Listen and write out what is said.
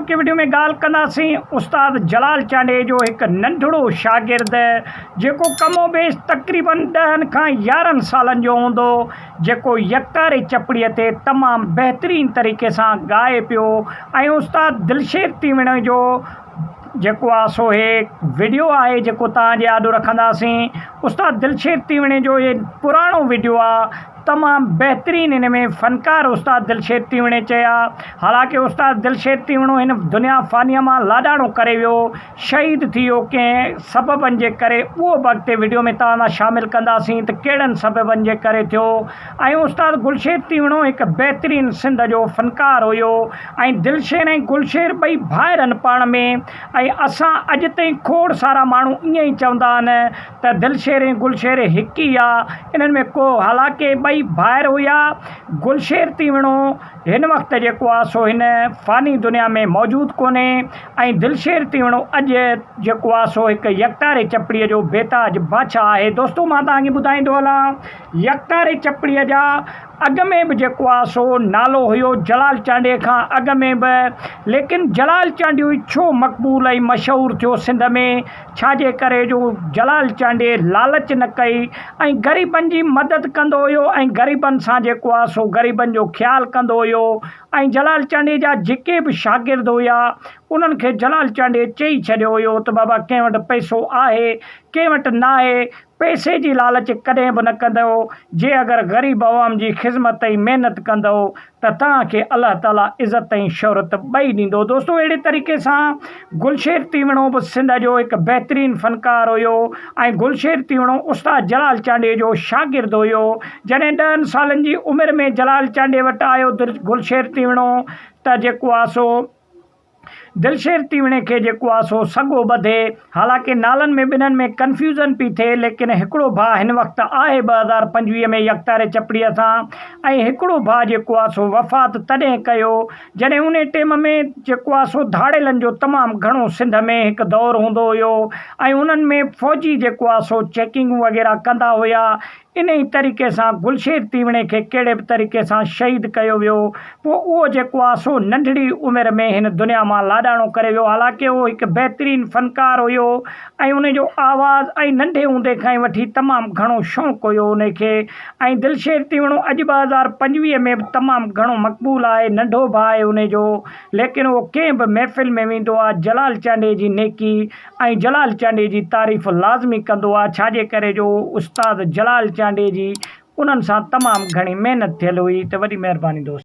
की वीडियो में ॻाल्हि कंदासीं उस्ताद जलाल चांडे जो एक नंढड़ो शागिर्द जेको कमो बेश तक़रीबन 10 खां 11 सालनि जो हूंदो, जेको यकतारे चपड़ीअ ते तमामु बहितरीन तरीक़े सां ॻाए पियो। ऐं उस्ताद दिलशेर तीवणे जो जेको आहे सो हे वीडियो आहे जेको तव्हांजे आॾो रखंदासीं। उस्ताद दिलशेर तीवणे जो ये पुराणो वीडियो आहे, तमामु बहितरीन। इन में फ़नकार उस्ताद दिलशेर तीवणे चया। हालांकि उस्ताद दिलशेर तीवणो हिन दुनिया फ़ानीअ मां लाॾाणो करे वियो, शहीद थी वियो कंहिं सबबनि जे करे। उहो बि अॻिते वीडियो में तव्हां सां शामिलु कंदासीं त कहिड़नि सबबनि जे करे थियो। ऐं उस्ताद गुलशेर तीवणो हिकु बहितरीन सिंध जो फ़नकार हुयो ऐं दिलशेर ऐं गुलशेर ॿई भाइर आहिनि पाण में। ऐं असां अॼु ताईं खोड़ सारा माण्हू ईअं ई चवंदा आहिनि त दिलशेर ऐं गुलशेर हिकु ई आहे, इन्हनि में को हालांकि ॿई भाइर हुया। गुलशेर तीवणो हिन वक़्तु जेको आहे सो हिन फ़ानी दुनिया में मौजूदु कोन्हे ऐं दिलशेर तीवणो अॼु जेको आहे सो हिकु यकतारे चपड़ीअ जो बेताज बादशाह आहे। दोस्तो मां तव्हांखे ॿुधाईंदो हलां, यकतारे चपड़ीअ जा अॻु में बि जेको आहे सो नालो हुयो जलाल चांडे खां अॻु में बि, लेकिन जलाल चांडियो ई छो मक़बूल ऐं मशहूरु थियो सिंध में? छाजे करे जो जलाल चांडे लालच न कई ऐं ग़रीबनि जी मदद कंदो हुयो ऐं ग़रीबनि सां जेको आहे सो ग़रीबनि जो ख़्यालु कंदो हुयो। ऐं जलाल चांडे जा जेके बि शागिर्द हुया उन्हनि खे जलाल चांडे चई छॾियो हुयो त बाबा कंहिं वटि पैसो आहे कंहिं वटि न आहे, पैसे जी लालच कॾहिं बि न कंदो। जे अगरि ग़रीब अवाम जी ख़िदमत ऐं महिनत कंदो त तव्हांखे अलाह ताला इज़त ऐं शोहरत ॿई ॾींदो। दोस्तो अहिड़े तरीक़े सां गुलशेर तीवणो बि सिंध जो हिकु बहितरीन फ़नकार हुयो ऐं गुलशेर तीवणो उस्ताद जलाल चांडे जो शागिर्द हुयो। जॾहिं 10 सालनि जी उमिरि में जलाल चांडे वटि आयो गुलशेर तीवणो त जेको आहे सो दिलशेर तीवणे खे जेको आहे सो सॻो ॿधे। हालांकि नालनि में ॿिन्हिनि में कन्फ्यूज़न पई थिए, लेकिन हिकिड़ो भाउ हिन वक़्तु आहे 2025 में यकतारे चपड़ीअ सां ऐं हिकिड़ो भाउ जेको आहे सो वफ़ात तॾहिं कयो जॾहिं उन टाइम में जेको आहे सो धाड़ेलनि जो तमामु घणो सिंध में हिकु दौरु हूंदो हुयो ऐं उन्हनि में फ़ौजी जेको आहे सो चेकिंग वग़ैरह कंदा हुया। इन ई तरीक़े सां गुलशेर तीवणे खे कहिड़े बि तरीक़े सां शहीद कयो वियो। पोइ उहो जेको आहे सो नंढड़ी उमिरि में हिन दुनिया मां लाॾाणो करे वियो। हालांकि उहो हिकु बहितरीन फ़नकार हुयो ऐं उनजो आवाज़ ऐं नंढे हूंदे खां ई वठी तमामु घणो शौक़ु हुयो उनखे। ऐं दिलशेर तीवणो अॼु 2025 में बि तमामु घणो मक़बूल आहे, नंढो भाउ आहे उनजो, लेकिन उहो कंहिं बि महफ़िल में वेंदो आहे जलाल चांडे जी नेकी ऐं जलाल चांडे जी तारीफ़ लाज़मी कंदो आहे। छाजे करे जो उस्ताद जलाल चांडे जी उन्हनि सां तमामु घणी महिनत थियल हुई। त वॾी महिरबानी दोस्त।